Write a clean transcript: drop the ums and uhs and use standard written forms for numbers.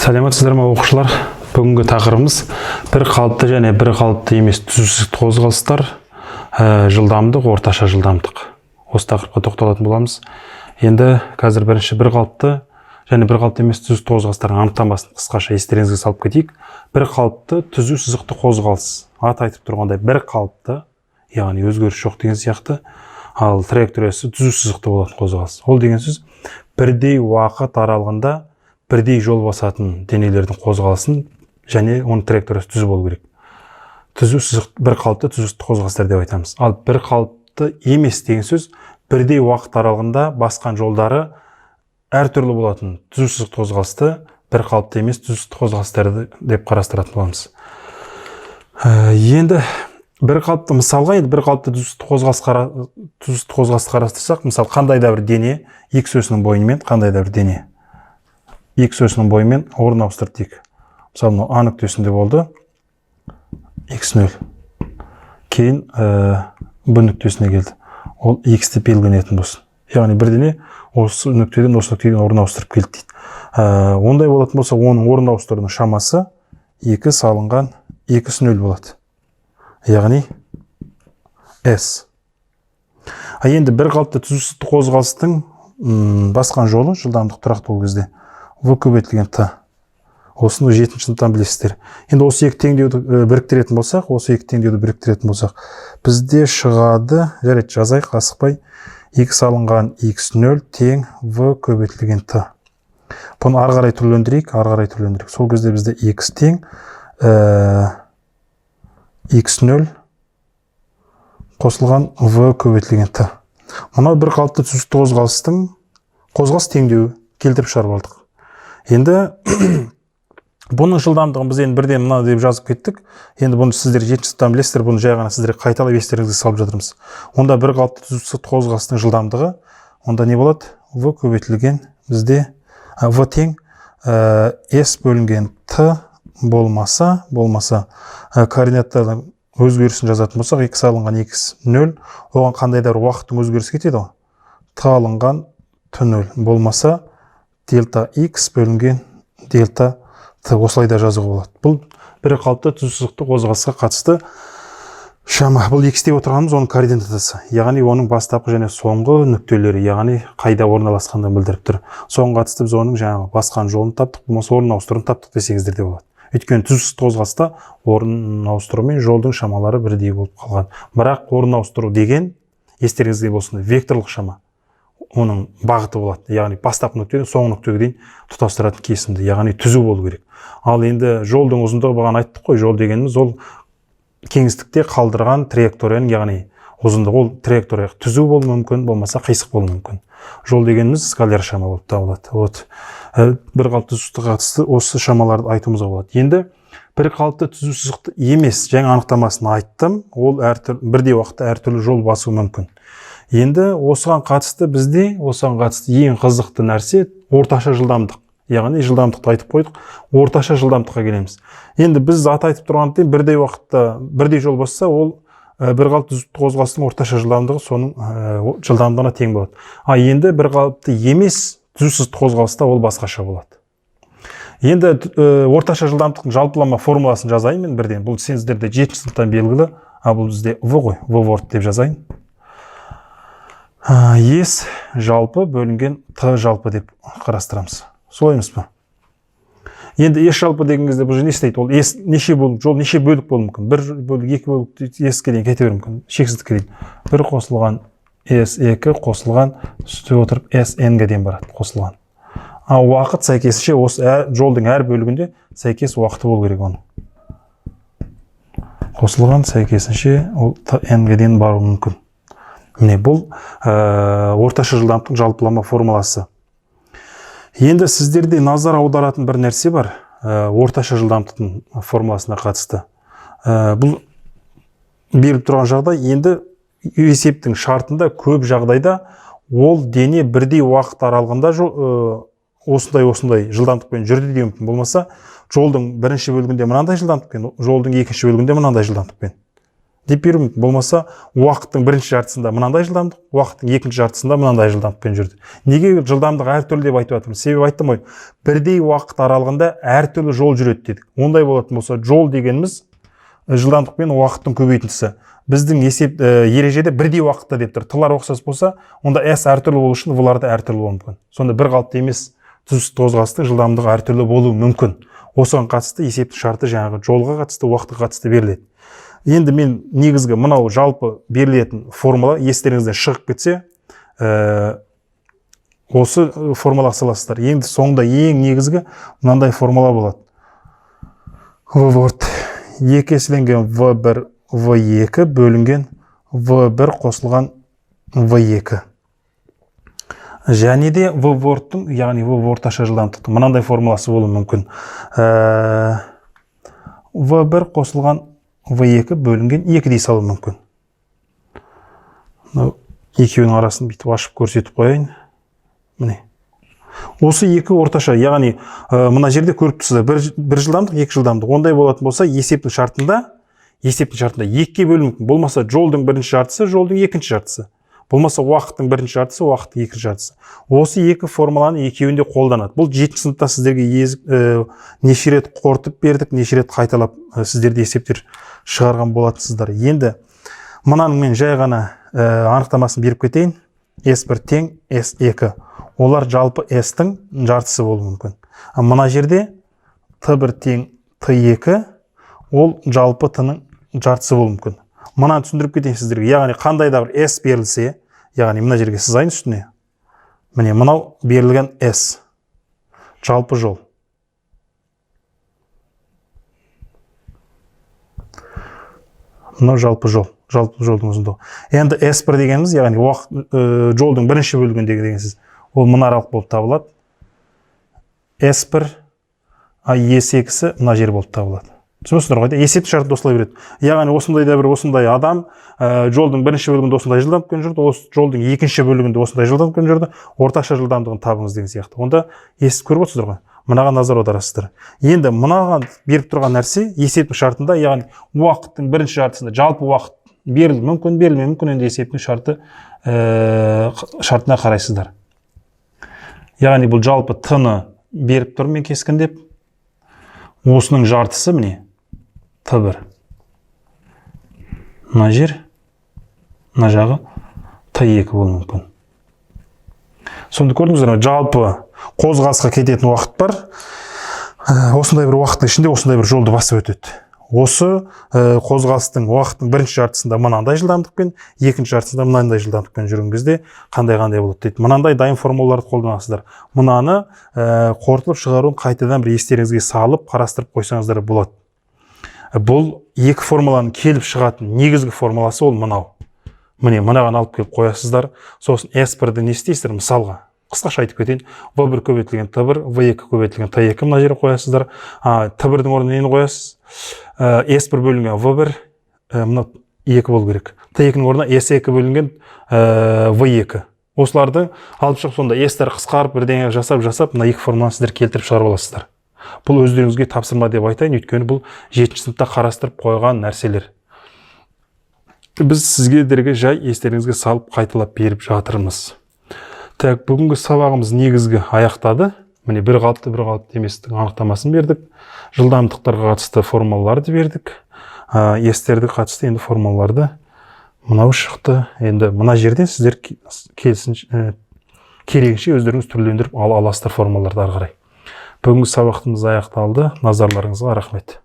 Сәлеметсіздер ме оқушылар? Бүгінгі тақырыбымыз бір қалыпты және бір қалыпты емес түзусіз қозғалыстар, жылдамдық, орташа жылдамдық. Осы тақырыпқа тоқталатын боламыз. Енді қазір бірінші бір қалыпты және бір қалыпты емес түзусіз қозғалыстардың анықтамасын қысқаша естеріңізге салып кетейік. Бір қалыпты түзу сызықты қозғалыс. Аты айтып тұрғандай бір қалыпты, яғни өзгеріс жоқ деген сияқты, ал траекториясы түзу сызықты болатын қозғалыс. Ол деген сөз бірдей уақыт аралығында бірдей жол басатын денелердің қозғалысын және оның траекториясы түзу болу керек. Түзу сызық бір қалыпты түзу сызықты қозғалыстар деп айтамыз. Ал бір қалыпты емес деген сөз бірдей уақыт аралығында басқан жолдары әртүрлі болатын түзу сызықты қозғалысты бір қалыпты емес түзу сызықты қозғалыстарды деп қарастыратын боламыз. Енді бір қалыпты мысалға, бір қалыпты түзу сызықты қозғалысты қарастырсақ, мысалы қандай да бір дене x осінің бойымен, қандай да бір дене x осінің бойымен орын ауыстырды дейік. Мысалы, А нүктесінде болды x0. Кейін Б нүктесіне келді. Ол x-ті белгіленетін болсын. Яғни бір дене осы нүктеден орын ауыстырып келді дейді. Ондай болатын болса, оның орын ауыстырудың шамасы 2 салынған 2,0 болады. Яғни S. Енді бір қалыпты түзу сызықты қозғалыстың басқан жолы жылдамдық тұрақты болу кезде v көбейтілген t. Осыны 7-ші сыныптан білесіздер. Енді осы екі теңдеуді біріктіретін болсақ, бізде шығады, жарайды, жазайық, асықпай, 2 салынған x0 тең v көбейтілген t. Бұны ары қарай түрлендірейік. Сол кезде бізде x тең x0 қосылған v көбейтілген t. Мынау бір қалыпты түзу сызықты қозғалыстың қозғалыс теңдеуі келтіріп шығарып алдық. Енді бұның жылдамдығын біз енді бірден мына деп жазып кеттік. Енді бұны сіздер 7-ші сыныптан білесіздер, бұны жай ғана сіздер қайталап естеріңізге салып жатырмыз. Онда бір қалыпты түзу сызықты қозғалыстың жылдамдығы онда не болады? V көбейтілген бізде v тең s бөлінген t болмаса координаттардың өзгерісін жазатын болсақ, 2 алынған x0, оған қандай да бір уақыттың өзгерісі кетеді ғой. T алынған t0 болмаса дельта x бөлінген дельта t, осылай да жазуға болады. Бұл бір қалыпты түзу сызықты қозғалысқа қатысты шама. Бұл x деп отырғанымыз оның координатасы, яғни оның бастапқы және соңғы нүктелері, яғни қайда орналасқанды білдіріп тұр. Соңғы қатысты біз оның жаңағы басқан жолын таптық, болмаса орын ауыстыруын таптық десеңіздер де болады. Өйткені түзу сызықты қозғалыста орын ауыстыру мен жолдың шамалары бірдей болып қалған. Бірақ орын ауыстыру деген, естеріңізге болсын, векторлық шама. Оның бағыты болады, яғни бастапқы нүктеден соңғы нүктеге дейін тұтастыратын кесінді, яғни түзу болу керек. Ал енді жолдың ұзындығы бағана айттық қой, жол дегеніміз ол кеңістікте қалдырған траекторияның, яғни ұзындығы, ол траектория түзу болуы мүмкін, болмаса қисық болуы мүмкін. Жол дегеніміз скаляр шама болып табылады. Бір қалыпты түзу сызыққа қатысты осы шамаларды айтуымызға болады. Енді бір қалыпты түзу сызықты емес, жаңа анықтамасын айттым, ол бірдей уақытта әртүрлі жол басуы мүмкін. Енді осыған қатысты ең қызықты нәрсе орташа жылдамдық. Яғни жылдамдықты айтып қойдық, орташа жылдамдыққа келеміз. Енді біз аты айтып тұрғандай бірдей уақытта бірдей жол басса, ол бір қалыпты түзу қозғалыстың орташа жылдамдығы соның жылдамдығына тең болады. Енді бір қалыпты емес түзу сызықты қозғалыста ол басқаша болады. Енді орташа жылдамдықтың жалпылама формуласын жазайын мен бірден. Бұл сіздерде 7-ші сыныптан белгілі, бұл бізде v ғой, v ворд деп жазайын. S жалпы бөлінген t жалпы деп қарастырамыз. Солай емес пе? Енді S жалпы деген кезде бұл не істейді? Ол S жол неше бөлік болуы мүмкін? 1 бөлік, 2 бөлік S-ке дейін кете беруі мүмкін. Шексіздікке дейін. 1 қосылған S2 қосылған үстіне отырып SN-ге дейін барады, қосылған. Уақыт сәйкесінше осы жолдың әр бөлігінде сәйкес уақыты болу керек оның. Қосылған сәйкесінше ол N-ге дейін баруы мүмкін. Міне бұл орташа жылдамдықтың жалпылама формуласы. Енді сіздерде назар аударатын бір нәрсе бар, орташа жылдамдықтың формуласына қатысты. Бұл беріліп тұрған жағдай, енді есептің шартында көп жағдайда ол дене бірдей уақыт аралығында осындай жылдамдықпен жүрді деуі мүмкін. Болмаса, жолдың бірінші бөлігінде мынандай жылдамдықпен, жолдың екінші бөлігінде мынандай жылдамдықпен. деп беру мүмкін. Болмаса уақыттың бірінші жартысында мынандай жылдамдық, уақыттың екінші жартысында мынандай жылдамдықпен жүрді. Неге жылдамдық әртүрлі деп айтып жатырмыз? Себебі айттым ғой, бірдей уақыт аралығында әртүрлі жол жүреді дедік. Ондай болатын болса, жол дегеніміз жылдамдық пен уақыттың көбейтіндісі. Біздің есеп ережеде бірдей уақытта деп тұр. Тылар ұқсас болса, онда S әртүрлі болу үшін V-лар да әртүрлі болуы мүмкін. Сонда бір қалыпты емес түзу қозғалыстың жылдамдығы әртүрлі болуы мүмкін. Осыған қатысты есептік шарты жаңағы жолға қатысты, уақытқа қатысты беріледі. Енді мен негізгі мынау жалпы берілетін формула естеріңізден шығып кетсе, осы формулаға саласыздар. Енді соңында ең негізгі мынандай формула болады. V-ворд 2 еселенген V1, V2 бөлінген V1 қосылған V2. Және де V-вордтың, яғни V-орташа жылдамдықтың мынандай формуласы болуы мүмкін. V1 қосылған V2 бөлінген 2 дей салу мүмкін. Екеуінің арасын бүйтіп ашып көрсетіп қойайын. Міне. Осы екі орташа, яғни мына жерде көріп тұрсыздар, бір жылдамдық, екі жылдамдық. Ондай болатын болса, есептің шартында 2-ке бөлу мүмкін. Болмаса жолдың бірінші жартысы, жолдың екінші жартысы. Болмаса уақыттың бірінші жартысы, уақыттың екінші жартысы. Осы екі формуланы екеуінде қолданады. Бұл 7-ші сыныпта сіздерге неше рет қорытып бердік, неше рет қайталап сіздерде есептер шығарған болатынсыздар. Енді мынаның мен жай ғана анықтамасын беріп кетейін. S1 тең S2. Олар жалпы S-тің жартысы болуы мүмкін. Мына жерде T1 тең T2, ол жалпы T-ның жартысы болуы мүмкін. Мынаны түсіндіріп кетейін сіздерге. Яғни қандай да бір S берілсе, яғни мына жерге сызайын үстіне. Міне мынау берілген S. Жалпы жол. Мынау жалпы жол. Жалпы жолдың ұзындығы. Енді S1 дегеніміз, яғни жолдың бірінші бөлігіндегі дегенсіз. Ол мына аралық болып табылады. S1, S2-сі мына жер болып табылады. Түсінесіздер ғой, есептік шарты осылай береді. Яғни осындай да бір осындай адам жолдың бірінші бөлігінде осындай жылдамдықпен жүрді, жолдың екінші бөлігінде осындай жылдамдықпен жүрді, орташа жылдамдығын табыңыз деген сияқты. Онда көріп отырсыздар ғой. Мынаған назар аударасыздар. Енді мынаған беріп тұрған нәрсе есептік шартында, яғни уақыттың бірінші жартысында жалпы уақыт берілуі мүмкін, берілмеуі мүмкін, енді есептік шартына қарайсыздар. Яғни бұл жалпы T-ны беріп тұр мен кескіндеп. Осының жартысы міне T1. Мына жер, мына жағы T2 болуы мүмкін. Сонда көрдіңіздер, жалпы қозғалысқа кететін уақыт бар. Осындай бір уақыттың ішінде осындай бір жолды басып өтеді. Осы қозғалыстың уақыттың бірінші жартысында мынандай жылдамдықпен, екінші жартысында мынандай жылдамдықпен жүрген кезде қандай болады дейді. Мынандай дайын формулаларды қолданасыздар. Мынаны қорытылып шығаруын қайтадан бір естеріңізге салып, қарастырып қойсаңыздар болады. Бұл екі формуланың келіп шығатын негізгі формуласы ол мынау. Міне, мынаған алып келіп қоясыздар. Сосын S1-ді не істейсіздер? Мысалға, қысқаша айтып кетейін. V1 көбейтілген T1, V2 көбейтілген T2 мына жерге қоясыздар. T1-дің орнына нені қоясыз? S1 бөлінген V1, мына 2 болу керек. T2-ның орнына S2 бөлінген V2. Осыларды алып шығып, сонда S-тер қысқарып, бірдеңе жасап, мына екі формуланы сіздер келтіріп шығарып аласыздар. Бұл өздеріңізге тапсырма деп айтайын, өйткені бұл 7-ші сыныпта қарастырып қойған нәрселер. Біз сізге жай естеріңізге салып қайталап беріп жатырмыз. Так, бүгінгі сабағымыз негізгі аяқтады. Міне бір қалыпты еместің анықтамасын бердік. Жылдамдықтарға қатысты формулаларды бердік. Естерді қатысты енді формулаларды мынау шықты. Енді мына жерден сіздер керегінше өздеріңіз түрлендіріп аласыздар формулаларды ары қарай. Бүгінгі сабақтымыз аяқталды. Назарларыңызға рахмет.